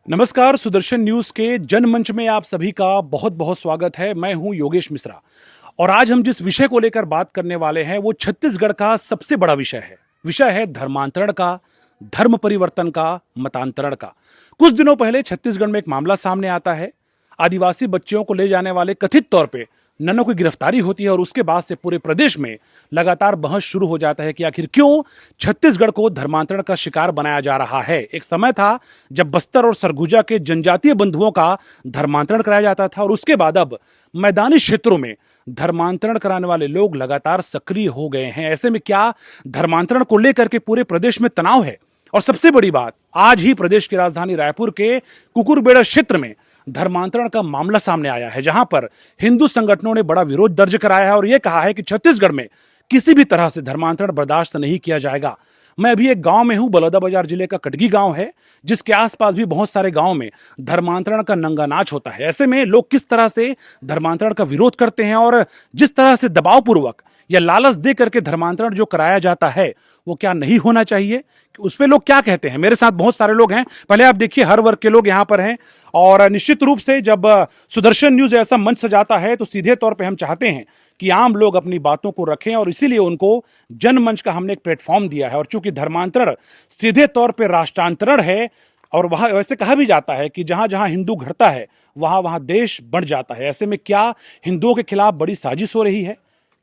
नमस्कार। सुदर्शन न्यूज के जनमंच में आप सभी का बहुत बहुत स्वागत है। मैं हूं योगेश मिश्रा और आज हम जिस विषय को लेकर बात करने वाले हैं वो छत्तीसगढ़ का सबसे बड़ा विषय है। विषय है धर्मांतरण का, धर्म परिवर्तन का, मतांतरण का। कुछ दिनों पहले छत्तीसगढ़ में एक मामला सामने आता है। आदिवासी बच्चियों को ले जाने वाले कथित तौर पे नन्नों की गिरफ्तारी होती है और उसके बाद से पूरे प्रदेश में लगातार बहस शुरू हो जाता है कि आखिर क्यों छत्तीसगढ़ को धर्मांतरण का शिकार बनाया जा रहा है। एक समय था जब बस्तर और सरगुजा के जनजातीय बंधुओं का धर्मांतरण कराया जाता था और उसके बाद अब मैदानी क्षेत्रों में धर्मांतरण कराने वाले लोग लगातार सक्रिय हो गए हैं। ऐसे में क्या धर्मांतरण को लेकर के पूरे प्रदेश में तनाव है? और सबसे बड़ी बात, आज ही प्रदेश की राजधानी रायपुर के कुकुरबेड़ा क्षेत्र में धर्मांतरण का मामला सामने आया है, जहां पर हिंदू संगठनों ने बड़ा विरोध दर्ज कराया है और यह कहा है कि छत्तीसगढ़ में किसी भी तरह से धर्मांतरण बर्दाश्त नहीं किया जाएगा। मैं अभी एक गांव में हूं, बलौदाबाजार जिले का कटगी गांव है, जिसके आसपास भी बहुत सारे गांव में धर्मांतरण का नंगा नाच होता है। ऐसे में लोग किस तरह से धर्मांतरण का विरोध करते हैं और जिस तरह से दबावपूर्वक या लालच दे करके धर्मांतरण जो कराया जाता है वो क्या नहीं होना चाहिए, उस पे लोग क्या कहते हैं। मेरे साथ बहुत सारे लोग हैं। पहले आप देखिए, हर वर्ग के लोग यहां पर हैं और निश्चित रूप से जब सुदर्शन न्यूज ऐसा मंच सजाता है तो सीधे तौर पे हम चाहते हैं कि आम लोग अपनी बातों को रखें और इसीलिए उनको जनमंच का हमने एक प्लेटफॉर्म दिया है। और चूंकि धर्मांतरण सीधे तौर पे राष्ट्रांतरण है और वहां वैसे कहा भी जाता है कि जहां जहां हिंदू घटता है वहां वहां देश बढ़ जाता है। ऐसे में क्या हिंदुओं के खिलाफ बड़ी साजिश हो रही है,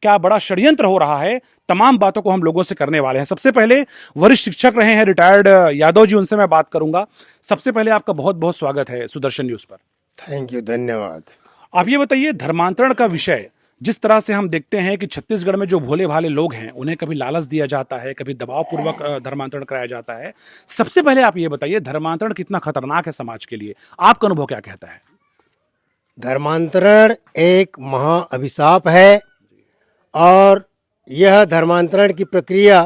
क्या बड़ा षड्यंत्र हो रहा है? तमाम बातों को हम लोगों से करने वाले हैं। सबसे पहले वरिष्ठ शिक्षक रहे हैं रिटायर्ड यादव जी, उनसे मैं बात करूंगा। सबसे पहले आपका बहुत बहुत स्वागत है सुदर्शन न्यूज पर। थैंक यू, धन्यवाद। आप ये बताइए, धर्मांतरण का विषय जिस तरह से हम देखते हैं कि छत्तीसगढ़ में जो भोले भाले लोग हैं उन्हें कभी लालच दिया जाता है, कभी दबावपूर्वक धर्मांतरण कराया जाता है। सबसे पहले आप ये बताइए, धर्मांतरण कितना खतरनाक है समाज के लिए? आपका अनुभव क्या कहता है? धर्मांतरण एक महा अभिशाप है और यह धर्मांतरण की प्रक्रिया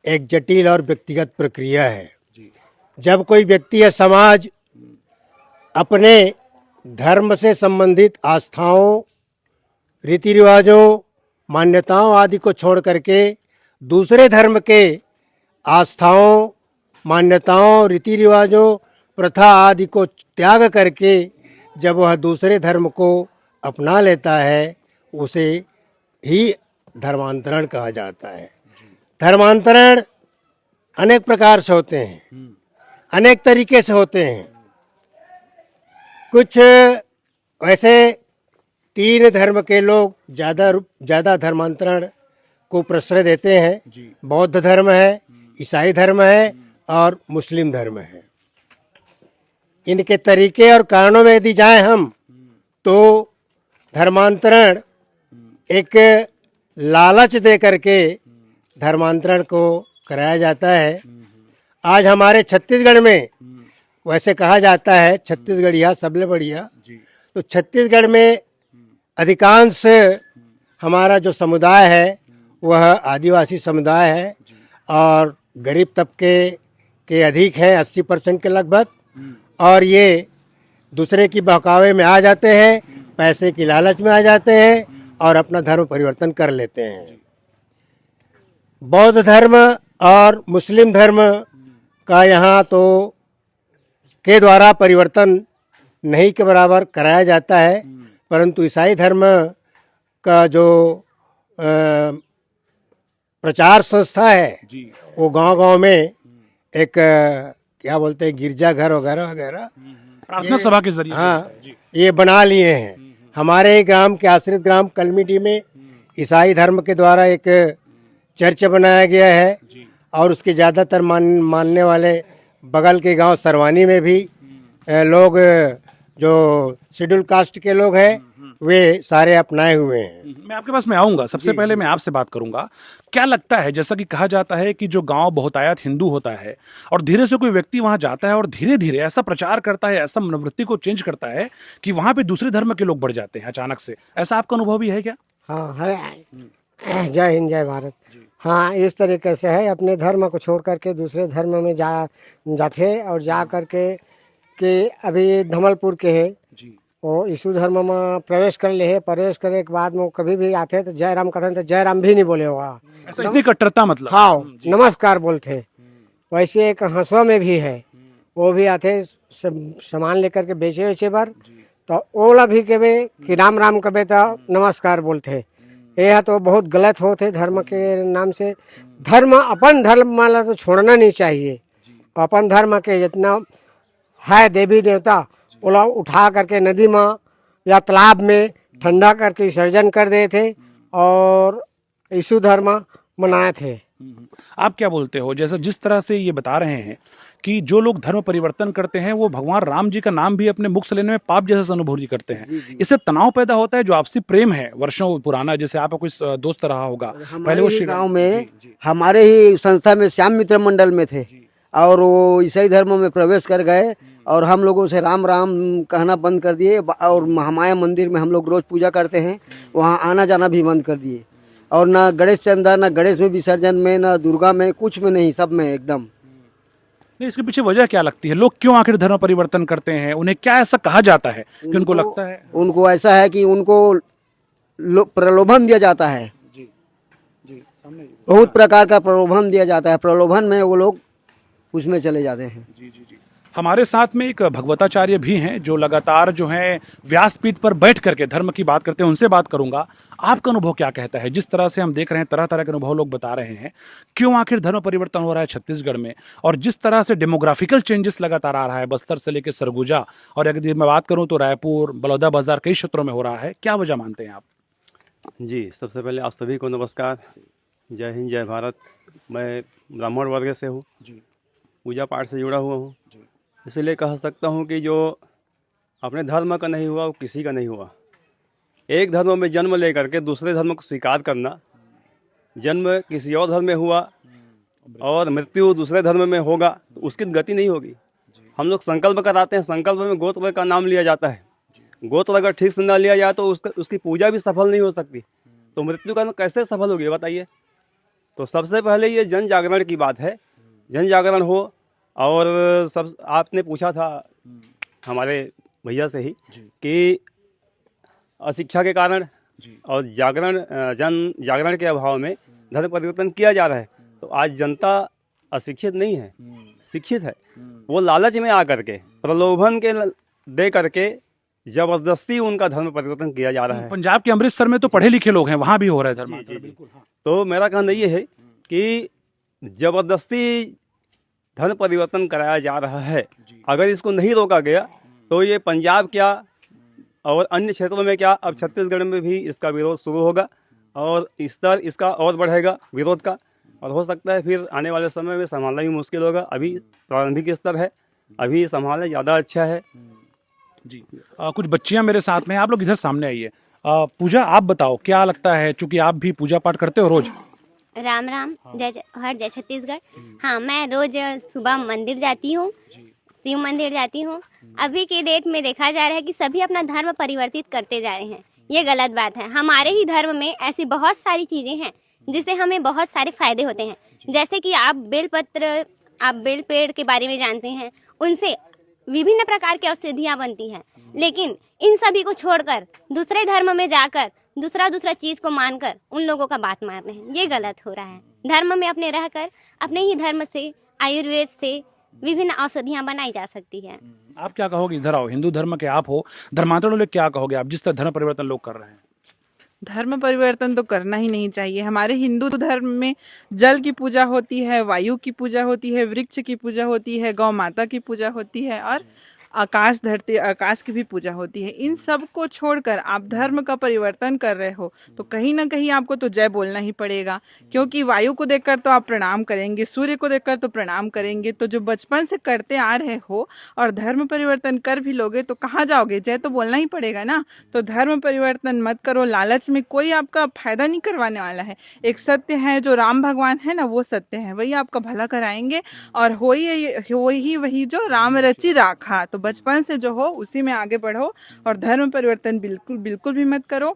एक जटिल और व्यक्तिगत प्रक्रिया है। जब कोई व्यक्ति या समाज अपने धर्म से संबंधित आस्थाओं, रीति रिवाजों, मान्यताओं आदि को छोड़ करके दूसरे धर्म के आस्थाओं, मान्यताओं, रीति रिवाजों, प्रथा आदि को त्याग करके जब वह दूसरे धर्म को अपना लेता है उसे ही धर्मांतरण कहा जाता है। धर्मांतरण अनेक प्रकार से होते हैं, अनेक तरीके से होते हैं। कुछ वैसे तीन धर्म के लोग ज़्यादा धर्मांतरण को प्रश्रय देते हैं। बौद्ध धर्म है, ईसाई धर्म है और मुस्लिम धर्म है। इनके तरीके और कारणों में यदि जाएं हम तो धर्मांतरण एक लालच दे करके धर्मांतरण को कराया जाता है। आज हमारे छत्तीसगढ़ में वैसे कहा जाता है छत्तीसगढ़िया सबले बढ़िया, तो छत्तीसगढ़ में अधिकांश हमारा जो समुदाय है वह आदिवासी समुदाय है और गरीब तबके के अधिक हैं, 80% के लगभग। और ये दूसरे की बहकावे में आ जाते हैं, पैसे की लालच में आ जाते हैं और अपना धर्म परिवर्तन कर लेते हैं। बौद्ध धर्म और मुस्लिम धर्म का यहाँ तो के द्वारा परिवर्तन नहीं के बराबर कराया जाता है, परंतु ईसाई धर्म का जो प्रचार संस्था है वो गांव-गांव में एक क्या बोलते हैं गिरजाघर वगैरह वगैरह, प्रार्थना सभा के जरिए, हाँ, ये बना लिए हैं। हमारे ग्राम के आश्रित ग्राम कलमीडी में ईसाई धर्म के द्वारा एक चर्च बनाया गया है और उसके ज़्यादातर मानने वाले बगल के गांव सरवानी में भी लोग जो शेड्यूल कास्ट के लोग हैं वे सारे अपनाए हुए हैं। मैं आपके पास में आऊंगा। सबसे पहले मैं आपसे बात करूंगा, क्या लगता है, जैसा कि कहा जाता है कि जो गांव बहुतायत हिंदू होता है और धीरे से कोई व्यक्ति वहां जाता है और धीरे धीरे ऐसा प्रचार करता है, ऐसा मनोवृत्ति को चेंज करता है कि वहां पे दूसरे धर्म के लोग बढ़ जाते हैं अचानक से। ऐसा आपका अनुभव भी है क्या? हाँ है। जय हिंद जय भारत। हाँ, इस तरीके से है, अपने धर्म को छोड़ करके दूसरे धर्म में जाते और जा करके कि अभी धमलपुर के है वो यीशु धर्म में प्रवेश कर ले है। प्रवेश करने के बाद में कभी भी आते तो जय राम कहते तो जय राम भी नहीं बोले होगा, ऐसा इतनी कट्टरता मतलब? हाँ, नमस्कार बोलते। वैसे एक हंसवा में भी है, वो भी आते सामान लेकर के बेचे वेचे बर, तो ओला भी कहे कि राम राम कहे तो नमस्कार बोलते। यह तो बहुत गलत होते धर्म के नाम से। धर्म अपन धर्म वाला तो छोड़ना नहीं चाहिए। अपन धर्म के जितना है देवी देवता ओला उठा करके नदी में या तालाब में ठंडा करके विसर्जन कर दिए थे और यीशु धर्म मनाए थे। आप क्या बोलते हो, जैसे जिस तरह से ये बता रहे हैं कि जो लोग धर्म परिवर्तन करते हैं वो भगवान राम जी का नाम भी अपने मुख से लेने में पाप जैसा अनुभूति करते हैं, इससे तनाव पैदा होता है जो आपसी प्रेम है वर्षों पुराना, जैसे आपका कोई दोस्त रहा होगा पहले वो गांव में हमारे ही संस्था में श्याम मित्र मंडल में थे और वो ईसाई धर्म में प्रवेश कर गए और हम लोगों से राम राम कहना बंद कर दिए और महामाया मंदिर में हम लोग रोज पूजा करते हैं, वहाँ आना जाना भी बंद कर दिए और ना गणेश चंदा, ना गणेश में विसर्जन में, ना दुर्गा में, कुछ में नहीं, सब में एकदम। नहीं, इसके पीछे वजह क्या लगती है? लोग क्यों आखिर धर्म परिवर्तन करते हैं? उन्हें क्या ऐसा कहा जाता है कि उनको लगता है? उनको ऐसा है कि उनको प्रलोभन दिया जाता है, बहुत प्रकार का प्रलोभन दिया जाता है, प्रलोभन में वो लोग उसमें चले जाते हैं। हमारे साथ में एक भगवताचार्य भी हैं जो लगातार जो है व्यासपीठ पर बैठ करके धर्म की बात करते हैं, उनसे बात करूंगा। आपका अनुभव क्या कहता है? जिस तरह से हम देख रहे हैं तरह तरह के अनुभव लोग बता रहे हैं, क्यों आखिर धर्म परिवर्तन हो रहा है छत्तीसगढ़ में, और जिस तरह से डेमोग्राफिकल चेंजेस लगातार आ रहा है बस्तर से लेकर सरगुजा, और अगर मैं बात करूं तो रायपुर, बलौदा बाजार, कई क्षेत्रों में हो रहा है, क्या वजह मानते हैं आप? जी, सबसे पहले आप सभी को नमस्कार, जय हिंद, जय भारत। मैं ब्राह्मण वर्ग से हूँ, पूजा पाठ से जुड़ा हुआ हूँ, इसलिए कह सकता हूँ कि जो अपने धर्म का नहीं हुआ वो किसी का नहीं हुआ। एक धर्म में जन्म लेकर के दूसरे धर्म को स्वीकार करना, जन्म किसी और धर्म में हुआ और मृत्यु दूसरे धर्म में होगा तो उसकी गति नहीं होगी। हम लोग संकल्प कराते हैं, संकल्प में गोत्र का नाम लिया जाता है, गोत्र अगर ठीक से ना लिया जाए तो उसकी पूजा भी सफल नहीं हो सकती, तो मृत्यु का कैसे सफल होगी बताइए। तो सबसे पहले ये जन जागरण की बात है, जन जागरण हो। और सब आपने पूछा था हमारे भैया से ही कि अशिक्षा के कारण और जन जागरण के अभाव में धर्म परिवर्तन किया जा रहा है। तो आज जनता अशिक्षित नहीं है, शिक्षित है। वो लालच में आकर के, प्रलोभन के दे करके जबरदस्ती उनका धर्म परिवर्तन किया जा रहा है। पंजाब के अमृतसर में तो पढ़े लिखे लोग हैं, वहां भी हो रहा है धर्म। तो मेरा कहना ये है कि जबरदस्ती धर्म परिवर्तन कराया जा रहा है। अगर इसको नहीं रोका गया तो ये पंजाब क्या और अन्य क्षेत्रों में क्या, अब छत्तीसगढ़ में भी इसका विरोध शुरू होगा और स्तर इसका और बढ़ेगा विरोध का, और हो सकता है फिर आने वाले समय में संभालना भी मुश्किल होगा। अभी प्रारंभिक स्तर है, अभी संभालना ज़्यादा अच्छा है। जी, कुछ बच्चियां मेरे साथ में हैं, आप लोग इधर सामने आइए। पूजा, आप बताओ क्या लगता है, चूंकि आप भी पूजा पाठ करते हो रोज? राम राम, जय छत्तीसगढ़। हाँ, मैं रोज सुबह मंदिर जाती हूँ, शिव मंदिर जाती हूँ। अभी के डेट में देखा जा रहा है कि सभी अपना धर्म परिवर्तित करते जा रहे हैं, ये गलत बात है। हमारे ही धर्म में ऐसी बहुत सारी चीज़ें हैं जिससे हमें बहुत सारे फायदे होते हैं, जैसे कि आप बेल पेड़ के बारे में जानते हैं, उनसे विभिन्न प्रकार की औषधियाँ बनती हैं। लेकिन इन सभी को छोड़कर दूसरे धर्म में जाकर दूसरा चीज को मानकर उन लोगों का बात मार रहे हैं, ये गलत हो रहा है। धर्म में अपने रहकर अपने ही धर्म से, आयुर्वेद से विभिन्न औषधियाँ बनाई जा सकती है। आप क्या कहोगे? इधर आओ, हिंदू धर्म के आप हो, धर्मांतरण लोग क्या कहोगे आप जिस तरह धर्म परिवर्तन लोग कर रहे हैं? धर्म परिवर्तन तो करना ही नहीं चाहिए। हमारे हिंदू धर्म में जल की पूजा होती है, वायु की पूजा होती है, वृक्ष की पूजा होती है, गौ माता की पूजा होती है और आकाश धरती आकाश की भी पूजा होती है। इन सब को छोड़कर आप धर्म का परिवर्तन कर रहे हो तो कहीं ना कहीं आपको तो जय बोलना ही पड़ेगा, क्योंकि वायु को देखकर तो आप प्रणाम करेंगे, सूर्य को देखकर तो प्रणाम करेंगे। तो जो बचपन से करते आ रहे हो और धर्म परिवर्तन कर भी लोगे तो कहाँ जाओगे? जय तो बोलना ही पड़ेगा ना। तो धर्म परिवर्तन मत करो, लालच में कोई आपका फायदा नहीं करवाने वाला है। एक सत्य है, जो राम भगवान है ना, वो सत्य है, वही आपका भला कराएंगे और वही जो राम रचि राखा। तो बचपन से जो हो उसी में आगे बढ़ो और धर्म परिवर्तन बिल्कुल भी मत करो।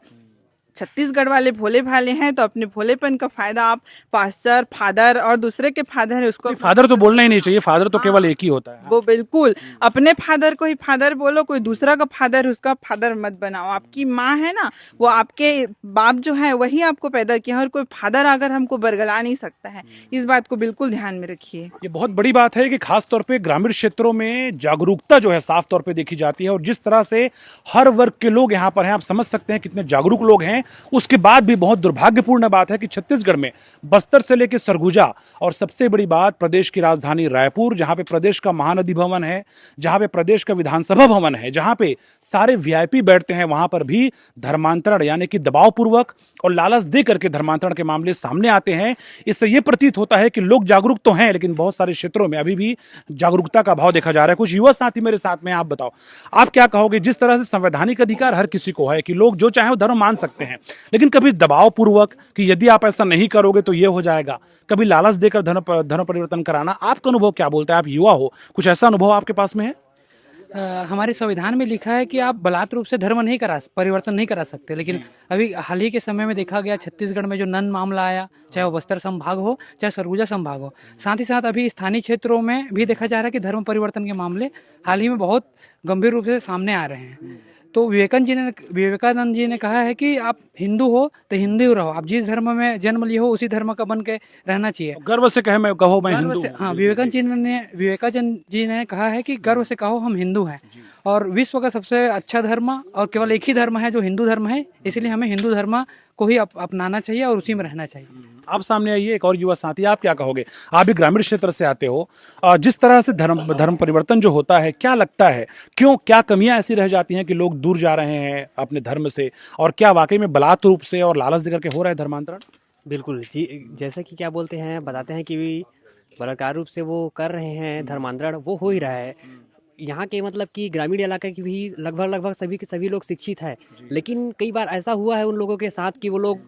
छत्तीसगढ़ वाले भोले भाले हैं, तो अपने भोलेपन का फायदा आप पास्टर, फादर और दूसरे के फादर है उसको फादर तो बोलना ही नहीं चाहिए, फादर तो केवल एक ही होता है। वो बिल्कुल अपने फादर को ही फादर बोलो, कोई दूसरा का फादर उसका फादर मत बनाओ। आपकी माँ है ना, वो आपके बाप जो है वही आपको पैदा किया है, और कोई फादर अगर हमको बरगला नहीं सकता है। इस बात को बिल्कुल ध्यान में रखिए। ये बहुत बड़ी बात है कि खास तौर पे ग्रामीण क्षेत्रों में जागरूकता जो है साफ तौर पे देखी जाती है, और जिस तरह से हर वर्ग के लोग यहाँ पर हैं, आप समझ सकते हैं कितने जागरूक लोग हैं। उसके बाद भी बहुत दुर्भाग्यपूर्ण बात है कि छत्तीसगढ़ में बस्तर से लेकर सरगुजा, और सबसे बड़ी बात प्रदेश की राजधानी रायपुर, जहां पे प्रदेश का महानदी भवन है, जहां पे प्रदेश का विधानसभा भवन है, जहां पे सारे वीआईपी बैठते हैं, वहां पर भी धर्मांतरण यानी कि दबाव पूर्वक और लालच दे करके धर्मांतरण के मामले सामने आते हैं। इससे यह प्रतीत होता है कि लोग जागरूक तो हैं, लेकिन बहुत सारे क्षेत्रों में अभी भी जागरूकता का अभाव देखा जा रहा है। कुछ युवा साथी मेरे साथ में, आप बताओ आप क्या कहोगे? जिस तरह से संवैधानिक अधिकार हर किसी को है कि लोग जो चाहे वो धर्म मान सकते हैं, लेकिन कभी दबाव पूर्वक कि यदि आप ऐसा नहीं करोगे तो ये हो जाएगा, कभी लालच देकर धर्म परिवर्तन कराना, आपका अनुभव क्या बोलता है? आप युवा हो, कुछ ऐसा अनुभव आपके पास में है? हमारे संविधान में लिखा है कि आप बलात् रूप से धर्म परिवर्तन नहीं करा सकते, लेकिन अभी हाल ही के समय में देखा गया छत्तीसगढ़ में जो नन मामला आया, चाहे वो बस्तर संभाग हो चाहे सरगुजा संभाग हो, साथ ही साथ अभी स्थानीय क्षेत्रों में भी देखा जा रहा है कि धर्म परिवर्तन के मामले हाल ही में बहुत गंभीर रूप से सामने आ रहे हैं। तो विवेकानंद जी ने कहा है कि आप हिंदू हो तो हिंदू रहो, आप जिस धर्म में जन्म लिए हो उसी धर्म का बन के रहना चाहिए। गर्व से कहे मैं कहो मैं हिंदू हूं। हाँ, विवेकानंद जी ने कहा है कि गर्व से कहो हम हिंदू हैं, और विश्व का सबसे अच्छा धर्म और केवल एक ही धर्म है जो हिंदू धर्म है, इसलिए हमें हिंदू धर्म को ही अपनाना चाहिए और उसी में रहना चाहिए। आप सामने आइए, एक और युवा साथी, आप क्या कहोगे? आप भी ग्रामीण क्षेत्र से आते हो, जिस तरह से धर्म परिवर्तन जो होता है, क्या लगता है क्यों, क्या कमियां ऐसी रह जाती हैं कि लोग दूर जा रहे हैं अपने धर्म से, और क्या वाकई में बलात् रूप से और लालच देकर के हो रहा है धर्मांतरण? बिल्कुल जी, जैसा कि क्या बोलते हैं, बताते हैं कि बलात्कार रूप से वो कर रहे हैं धर्मांतरण, वो हो ही रहा है। यहाँ के मतलब कि ग्रामीण इलाका की भी लगभग सभी के सभी लोग शिक्षित हैं, लेकिन कई बार ऐसा हुआ है उन लोगों के साथ कि वो लोग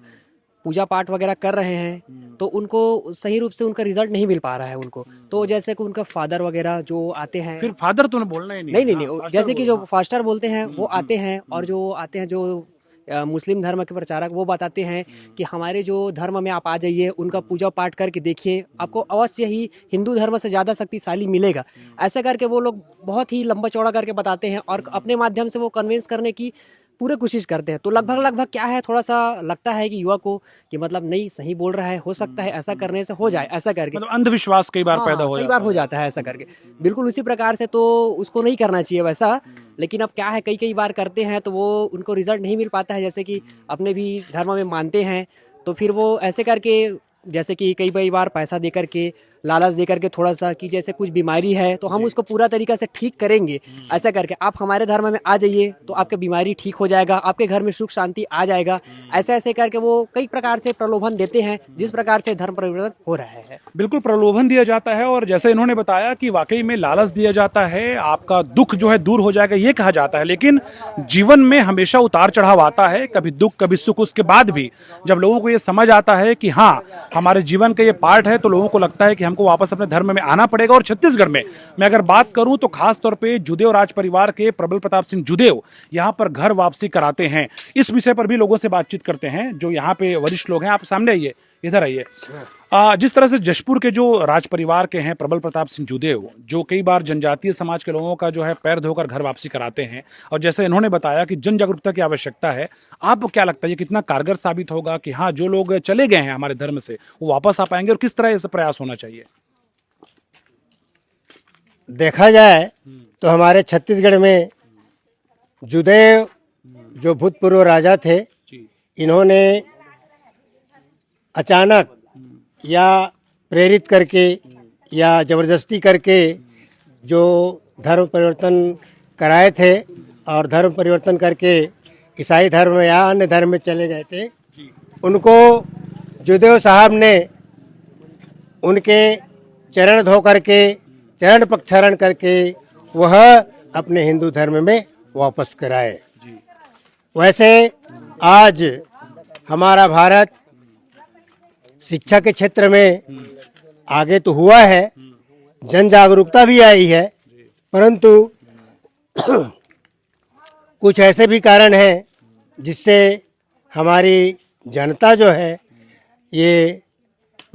पूजा पाठ वगैरह कर रहे हैं तो उनको सही रूप से उनका रिजल्ट नहीं मिल पा रहा है उनको। तो जैसे कि उनका फादर वगैरह जो आते हैं, फिर फादर तो बोलना ही नहीं। नहीं, जैसे कि जो फास्टर बोलते हैं वो आते हैं, और जो आते हैं जो मुस्लिम धर्म के प्रचारक, वो बताते हैं कि हमारे जो धर्म में आप आ जाइए, उनका पूजा पाठ करके देखिए, आपको अवश्य ही हिंदू धर्म से ज़्यादा शक्तिशाली मिलेगा। ऐसा करके वो लोग बहुत ही लंबा चौड़ा करके बताते हैं, और अपने माध्यम से वो कन्विंस करने की पूरे कोशिश करते हैं। तो लगभग क्या है, थोड़ा सा लगता है कि युवा को कि मतलब नहीं सही बोल रहा है, हो सकता है ऐसा करने से हो जाए, ऐसा करके मतलब अंधविश्वास कई बार पैदा हो जाता है ऐसा करके। बिल्कुल उसी प्रकार से तो उसको नहीं करना चाहिए वैसा, लेकिन अब क्या है, कई बार करते हैं तो वो उनको रिजल्ट नहीं मिल पाता है। जैसे कि अपने भी धर्म में मानते हैं तो फिर वो ऐसे करके, जैसे कि कई बार पैसा दे करके, लालच दे करके थोड़ा सा कि जैसे कुछ बीमारी है तो हम उसको पूरा तरीका से ठीक करेंगे, ऐसा करके आप हमारे धर्म में आ जाइए तो आपकी बीमारी ठीक हो जाएगा, आपके घर में सुख शांति आ जाएगा, ऐसे करके वो कई प्रकार से प्रलोभन देते हैं, जिस प्रकार से धर्म परिवर्तन हो रहा है। बिल्कुल प्रलोभन दिया जाता है, और जैसे इन्होंने बताया कि वाकई में लालच दिया जाता है, आपका दुख जो है दूर हो जाएगा ये कहा जाता है, लेकिन जीवन में हमेशा उतार चढ़ाव आता है, कभी दुख कभी सुख। उसके बाद भी जब लोगों को ये समझ आता है कि हाँ हमारे जीवन का ये पार्ट है, तो लोगों को लगता है कि हमको वापस अपने धर्म में आना पड़ेगा। और छत्तीसगढ़ में मैं अगर बात करूं तो खास तौर पे जुदेव राज परिवार के प्रबल प्रताप सिंह जुदेव यहां पर घर वापसी कराते हैं। इस विषय पर भी लोगों से बातचीत करते हैं, जो यहाँ पे वरिष्ठ लोग हैं। आप सामने आइए, इधर आइए। जिस तरह से जशपुर के जो राज परिवार के हैं प्रबल प्रताप सिंह जुदेव, जो कई बार जनजातीय समाज के लोगों का जो है पैर धोकर घर वापसी कराते हैं, और जैसे इन्होंने बताया कि जन जागरूकता की आवश्यकता है, आपको क्या लगता है ये कितना कारगर साबित होगा कि हाँ जो लोग चले गए हैं हमारे धर्म से वो वापस आ पाएंगे, और किस तरह ऐसा प्रयास होना चाहिए? देखा जाए तो हमारे छत्तीसगढ़ में जुदेव जो भूतपूर्व राजा थे, इन्होंने अचानक या प्रेरित करके या जबरदस्ती करके जो धर्म परिवर्तन कराए थे, और धर्म परिवर्तन करके ईसाई धर्म या अन्य धर्म में चले गए थे, उनको जुदेव साहब ने उनके चरण धो करके, चरण प्रक्षालन करके वह अपने हिंदू धर्म में वापस कराए। वैसे आज हमारा भारत शिक्षा के क्षेत्र में आगे तो हुआ है, जन जागरूकता भी आई है, परंतु कुछ ऐसे भी कारण हैं जिससे हमारी जनता जो है ये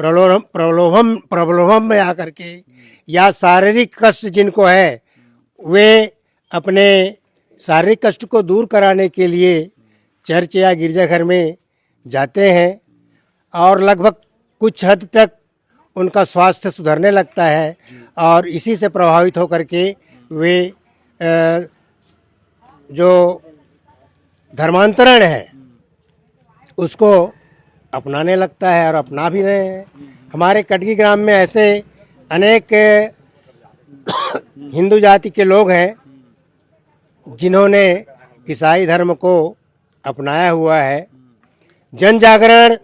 प्रलोभन में आकर के या शारीरिक कष्ट जिनको है वे अपने शारीरिक कष्ट को दूर कराने के लिए चर्च या गिरजाघर में जाते हैं और लगभग कुछ हद तक उनका स्वास्थ्य सुधरने लगता है और इसी से प्रभावित होकर के वे जो धर्मांतरण है उसको अपनाने लगता है और अपना भी रहे हैं। हमारे कटगी ग्राम में ऐसे अनेक हिंदू जाति के लोग हैं जिन्होंने ईसाई धर्म को अपनाया हुआ है। जन जागरण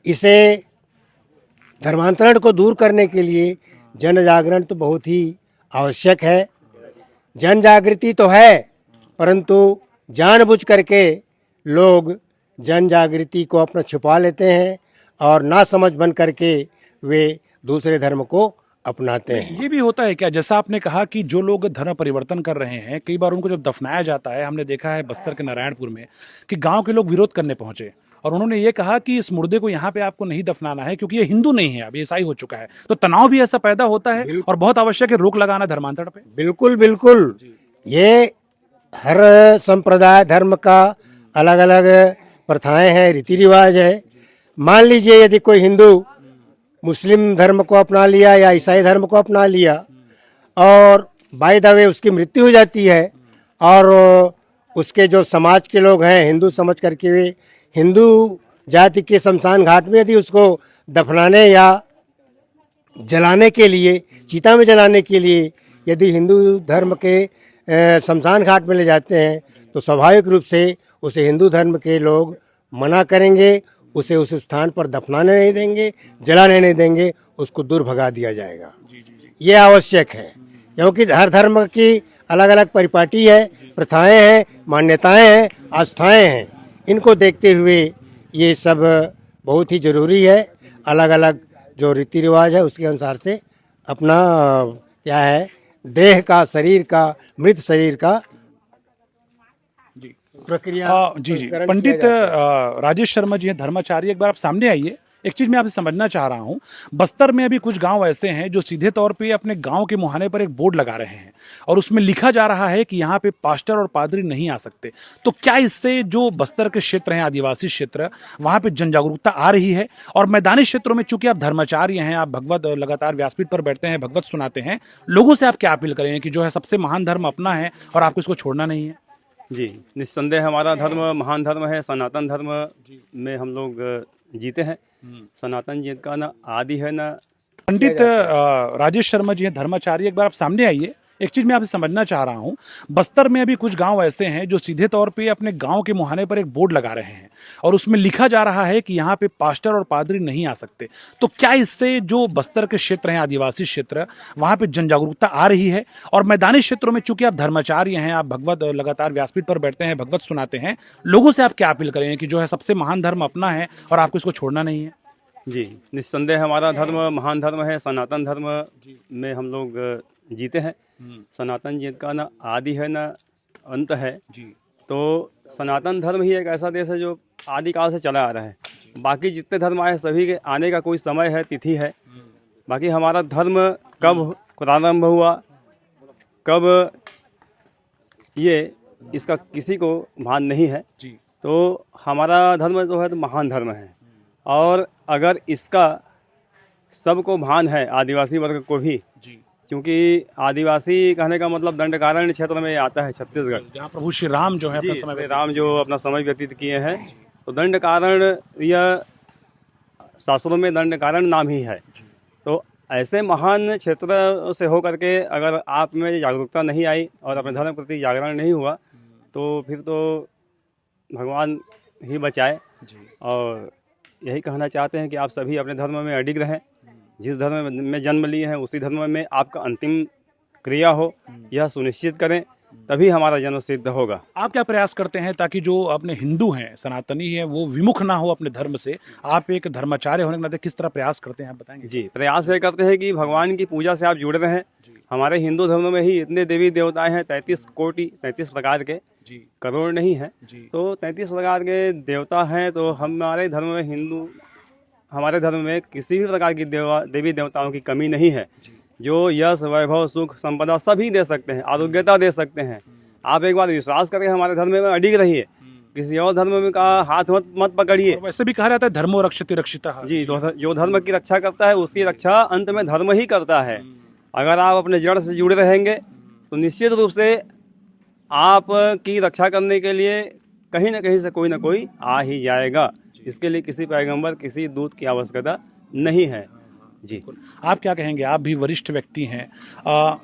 इसे धर्मांतरण को दूर करने के लिए जन जागरण तो बहुत ही आवश्यक है। जन जागृति तो है परंतु जानबूझ करके लोग जन जागृति को अपना छुपा लेते हैं और नासमझ बन करके वे दूसरे धर्म को अपनाते हैं। ये भी होता है क्या, जैसा आपने कहा कि जो लोग धर्म परिवर्तन कर रहे हैं, कई बार उनको जब दफनाया जाता है, हमने देखा है बस्तर के नारायणपुर में कि गांव के लोग विरोध करने पहुंचे और उन्होंने ये कहा कि इस मुर्दे को यहाँ पे आपको नहीं दफनाना है क्योंकि ये हिंदू नहीं है, अब ईसाई हो चुका है। तो तनाव भी ऐसा पैदा होता है और बहुत आवश्यक है रोक लगाना धर्मांतरण पे। बिल्कुल बिल्कुल, ये हर संप्रदाय धर्म का अलग अलग प्रथाएं हैं, रीति रिवाज है। मान लीजिए यदि कोई हिंदू मुस्लिम धर्म को अपना लिया या ईसाई धर्म को अपना लिया और बाय द वे उसकी मृत्यु हो जाती है और उसके जो समाज के लोग हैं हिंदू समझ करके वे हिंदू जाति के शमशान घाट में यदि उसको दफनाने या जलाने के लिए, चिता में जलाने के लिए यदि हिंदू धर्म के शमशान घाट में ले जाते हैं तो स्वाभाविक रूप से उसे हिंदू धर्म के लोग मना करेंगे, उसे उस स्थान पर दफनाने नहीं देंगे, जलाने नहीं देंगे, उसको दूर भगा दिया जाएगा। ये आवश्यक है क्योंकि हर धर्म की अलग अलग परिपाटी है, प्रथाएं हैं, मान्यताएं हैं, आस्थाएं हैं। इनको देखते हुए ये सब बहुत ही जरूरी है। अलग अलग जो रीति रिवाज है उसके अनुसार से अपना क्या है देह का, शरीर का, मृत शरीर का प्रक्रिया जी पंडित राजेश शर्मा जी हैं धर्माचार्य, एक बार आप सामने आइए। एक चीज मैं आपसे समझना चाह रहा हूं, बस्तर में अभी कुछ गांव ऐसे हैं जो सीधे तौर पे अपने गांव के मुहाने पर एक बोर्ड लगा रहे हैं और उसमें लिखा जा रहा है कि यहाँ पे पास्टर और पादरी नहीं आ सकते। तो क्या इससे जो बस्तर के क्षेत्र हैं, आदिवासी क्षेत्र, वहां पे जन जागरूकता आ रही है? और मैदानी क्षेत्रों में चूंकि आप धर्माचार्य हैं, आप भगवत लगातार व्यासपीठ पर बैठते हैं, भगवत सुनाते हैं, लोगों से आप क्या अपील करें कि जो है सबसे महान धर्म अपना है और आपको इसको छोड़ना नहीं है? जी, निस्संदेह हमारा धर्म महान धर्म है। सनातन धर्म में हम लोग जीते हैं। सनातन जी का ना आदि है ना। पंडित राजेश शर्मा जी हैं धर्माचार्य, एक बार आप सामने आइए। एक चीज मैं आपसे समझना चाह रहा हूं, बस्तर में अभी कुछ गांव ऐसे हैं जो सीधे तौर पे अपने गांव के मुहाने पर एक बोर्ड लगा रहे हैं और उसमें लिखा जा रहा है कि यहाँ पे पास्टर और पादरी नहीं आ सकते। तो क्या इससे जो बस्तर के क्षेत्र हैं, आदिवासी क्षेत्र, वहां पे जन जागरूकता आ रही है? और मैदानी क्षेत्रों में चूंकि आप धर्माचार्य हैं, आप भगवत लगातार व्यासपीठ पर बैठते हैं, भगवत सुनाते हैं, लोगों से आप क्या अपील करें कि जो है सबसे महान धर्म अपना है और आपको इसको छोड़ना नहीं है? जी, निस्संदेह हमारा धर्म महान धर्म है। सनातन धर्म में हम लोग जीते हैं। सनातन जी का ना आदि है ना अंत है। तो सनातन धर्म ही एक ऐसा देश है जो आदिकाल से चला आ रहा है। बाकी जितने धर्म आए सभी के आने का कोई समय है, तिथि है। बाकी हमारा धर्म कब प्रारंभ हुआ, कब ये इसका किसी को भान नहीं है। तो हमारा धर्म जो है तो महान धर्म है और अगर इसका सबको भान है, आदिवासी वर्ग को भी, क्योंकि आदिवासी कहने का मतलब दंडकारण्य क्षेत्र में आता है, छत्तीसगढ़, जहाँ प्रभु श्री राम जो है अपना समय श्री राम जो अपना समय व्यतीत किए हैं। तो दंडकारण्य यह शास्त्रों में दंडकारण्य नाम ही है। तो ऐसे महान क्षेत्र से होकर के अगर आप में जागरूकता नहीं आई और अपने धर्म प्रति जागरण नहीं हुआ तो फिर तो भगवान ही बचाए। और यही कहना चाहते हैं कि आप सभी अपने धर्म में अडिग रहें। जिस धर्म में जन्म लिए हैं उसी धर्म में आपका अंतिम क्रिया हो, यह सुनिश्चित करें, तभी हमारा जन्म सिद्ध होगा। आप क्या प्रयास करते हैं ताकि जो अपने हिंदू हैं, सनातनी हैं, वो विमुख ना हो अपने धर्म से? आप एक धर्माचार्य होने के नाते किस तरह प्रयास करते हैं, आप बताएंगे? जी, प्रयास ये करते हैं कि भगवान की पूजा से आप जुड़े रहें हमारे हिंदू धर्म में ही इतने देवी देवताएं हैं, 33 कोटि, 33 प्रकार के, करोड़ नहीं है, तो 33 प्रकार के देवता हैं। तो हमारे धर्म में हमारे धर्म में किसी भी प्रकार की देवी देवताओं की कमी नहीं है, जो यश, वैभव, सुख, संपदा सभी दे सकते हैं, आरोग्यता दे सकते हैं। आप एक बार विश्वास करके हमारे धर्म में अडिग रहिए, किसी और धर्म में का हाथ मत पकड़िए। वैसे भी कहा जाता है धर्मो रक्षति रक्षिता। जी, जो धर्म की रक्षा करता है उसकी रक्षा अंत में धर्म ही करता है। अगर आप अपने जड़ से जुड़े रहेंगे तो निश्चित रूप से आप की रक्षा करने के लिए कहीं ना कहीं से कोई ना कोई आ ही जाएगा। इसके लिए किसी पैगंबर, किसी दूत की आवश्यकता नहीं है। जी, आप क्या कहेंगे? आप भी वरिष्ठ व्यक्ति हैं।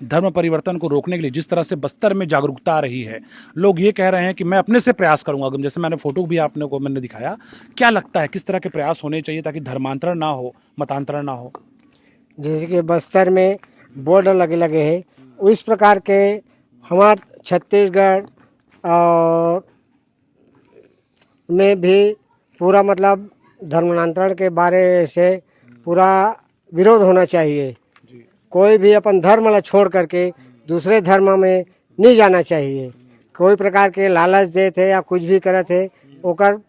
धर्म परिवर्तन को रोकने के लिए जिस तरह से बस्तर में जागरूकता आ रही है, लोग ये कह रहे हैं कि मैं अपने से प्रयास करूंगा। जैसे मैंने फोटो भी मैंने दिखाया, क्या लगता है किस तरह के प्रयास होने चाहिए ताकि धर्मांतरण ना हो, मतांतरण ना हो? जैसे कि बस्तर में बोर्ड लगे हैं, उस प्रकार के हमारे छत्तीसगढ़ और में भी पूरा मतलब धर्मांतरण के बारे से पूरा विरोध होना चाहिए। कोई भी अपन धर्म ला छोड़ करके दूसरे धर्म में नहीं जाना चाहिए। कोई प्रकार के लालच दे थे या कुछ भी करे थे, ओकर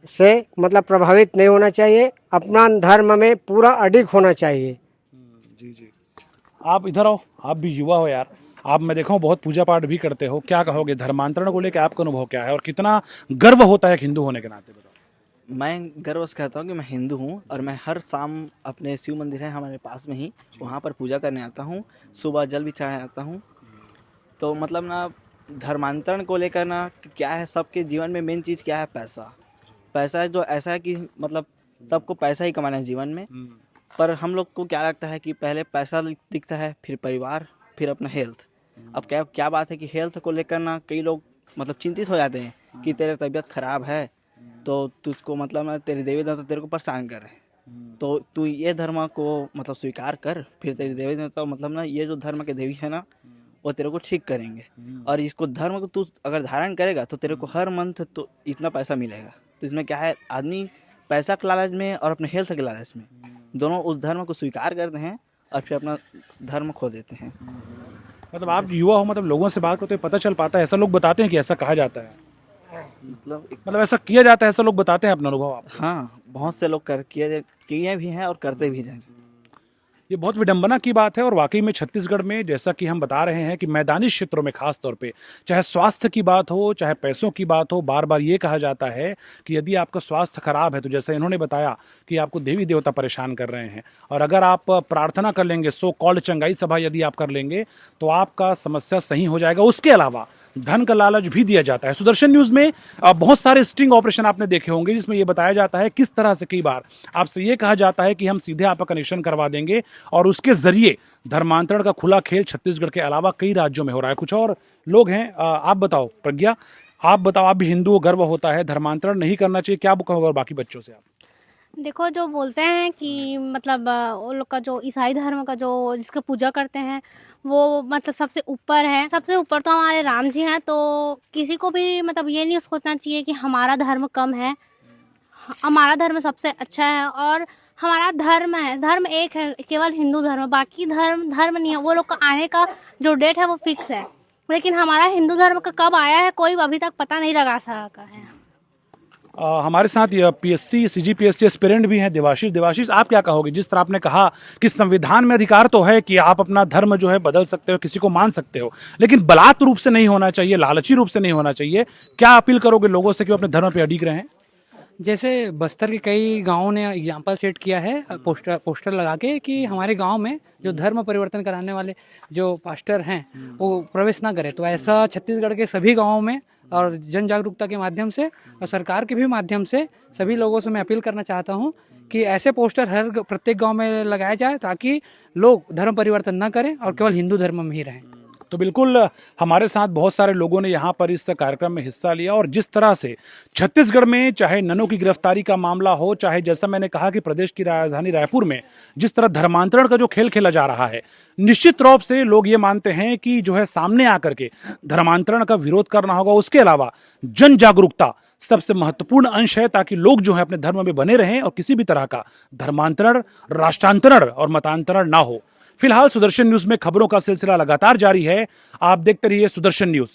से मतलब प्रभावित नहीं होना चाहिए। अपना धर्म में पूरा अडिग होना चाहिए। आप इधर आओ, आप भी युवा हो यार। आप मैं देखा हूँ बहुत पूजा पाठ भी करते हो, क्या कहोगे धर्मांतरण को लेकर? आपका अनुभव क्या है और कितना गर्व होता है हिंदू होने के नाते? बताओ। मैं गर्व से कहता हूँ कि मैं हिंदू हूँ और मैं हर शाम अपने शिव मंदिर है हमारे पास में ही, वहाँ पर पूजा करने आता हूँ। सुबह जल भी चढ़ाने आता हूँ। तो मतलब ना धर्मांतरण को लेकर ना क्या है, सबके जीवन में मेन चीज़ क्या है? पैसा। पैसा है जो ऐसा है कि मतलब सबको पैसा ही कमाना है जीवन में। पर हम लोग को क्या लगता है कि पहले पैसा दिखता है, फिर परिवार, फिर अपना हेल्थ। अब क्या बात है कि हेल्थ को लेकर ना कई लोग मतलब चिंतित हो जाते हैं कि तेरा तबीयत खराब है तो तुझको मतलब ना तेरे देवी देवता तेरे को परेशान कर रहे हैं, तो तू ये धर्म को मतलब स्वीकार कर, फिर तेरे देवी देवता मतलब ना ये जो धर्म के देवी है ना वो तेरे को ठीक करेंगे। और इसको धर्म को तू अगर धारण करेगा तो तेरे को हर मंथ तो इतना पैसा मिलेगा। तो इसमें क्या है, आदमी पैसा के लालच में और अपने हेल्थ के लालच में दोनों उस धर्म को स्वीकार करते हैं और फिर अपना धर्म खो देते हैं। मतलब आप युवा हो, मतलब लोगों से बात करते पता चल पाता है, ऐसा लोग बताते हैं कि ऐसा कहा जाता है, मतलब ऐसा किया जाता है, ऐसा लोग बताते हैं अपना अनुभव आप? हाँ, बहुत से लोग किए भी हैं और करते भी हैं। ये बहुत विडंबना की बात है। और वाकई में छत्तीसगढ़ में जैसा कि हम बता रहे हैं कि मैदानी क्षेत्रों में खास तौर पे चाहे स्वास्थ्य की बात हो, चाहे पैसों की बात हो, बार बार ये कहा जाता है कि यदि आपका स्वास्थ्य खराब है तो जैसे इन्होंने बताया कि आपको देवी देवता परेशान कर रहे हैं, और अगर आप प्रार्थना कर लेंगे, सो कॉल्ड चंगाई सभा यदि आप कर लेंगे तो आपका समस्या सही हो जाएगा। उसके अलावा धन का लालच भी दिया जाता है। सुदर्शन न्यूज में बहुत सारे स्टिंग ऑपरेशन आपने देखे होंगे जिसमें यह बताया जाता है किस तरह से कई बार आपसे यह कहा जाता है कि हम सीधे आपका कनेक्शन करवा देंगे, और उसके जरिए धर्मांतरण का खुला खेल छत्तीसगढ़ के अलावा कई राज्यों में हो रहा है। कुछ और लोग हैं, आप बताओ प्रज्ञा, आप बताओ, आप भी हिंदू हो, गर्व होता है, धर्मांतरण नहीं करना चाहिए, क्या कहोगे बाकी बच्चों से आप? देखो, जो बोलते हैं कि मतलब वो लोग का जो ईसाई धर्म का जो जिसका पूजा करते हैं वो मतलब सबसे ऊपर है। सबसे ऊपर तो हमारे राम जी हैं। तो किसी को भी मतलब ये नहीं सोचना चाहिए कि हमारा धर्म कम है। हमारा धर्म सबसे अच्छा है और हमारा धर्म है, धर्म एक है, केवल हिंदू धर्म। बाकी धर्म नहीं है। वो लोग का आने का जो डेट है वो फिक्स है, लेकिन हमारा हिंदू धर्म का कब आया है कोई अभी तक पता नहीं लगा सका है। हमारे साथ पीएससी सीजीपीएससी एस्पिरेंट भी हैं देवाशीष, आप क्या कहोगे? जिस तरह आपने कहा कि संविधान में अधिकार तो है कि आप अपना धर्म जो है बदल सकते हो, किसी को मान सकते हो, लेकिन बलात् रूप से नहीं होना चाहिए, लालची रूप से नहीं होना चाहिए। क्या अपील करोगे लोगों से कि वो अपने धर्म पे अडिग रहें? जैसे बस्तर के कई गांवों ने एग्जाम्पल सेट किया है पोस्टर लगा के कि हमारे गांव में जो धर्म परिवर्तन कराने वाले जो पास्टर हैं वो प्रवेश ना करें। तो ऐसा छत्तीसगढ़ के सभी गांवों में और जन जागरूकता के माध्यम से और सरकार के भी माध्यम से सभी लोगों से मैं अपील करना चाहता हूं कि ऐसे पोस्टर प्रत्येक गांव में लगाया जाए ताकि लोग धर्म परिवर्तन न करें और केवल हिंदू धर्म में ही रहें। तो बिल्कुल हमारे साथ बहुत सारे लोगों ने यहाँ पर इस कार्यक्रम में हिस्सा लिया, और जिस तरह से छत्तीसगढ़ में चाहे ननों की गिरफ्तारी का मामला हो, चाहे जैसा मैंने कहा कि प्रदेश की राजधानी रायपुर में जिस तरह धर्मांतरण का जो खेल खेला जा रहा है, निश्चित रूप से लोग ये मानते हैं कि जो है सामने आकर के धर्मांतरण का विरोध करना होगा। उसके अलावा जन जागरूकता सबसे महत्वपूर्ण अंश है ताकि लोग जो है अपने धर्म में बने रहें और किसी भी तरह का धर्मांतरण, राष्ट्रांतरण और मतांतरण ना हो। फिलहाल सुदर्शन न्यूज में खबरों का सिलसिला लगातार जारी है। आप देखते रहिए सुदर्शन न्यूज।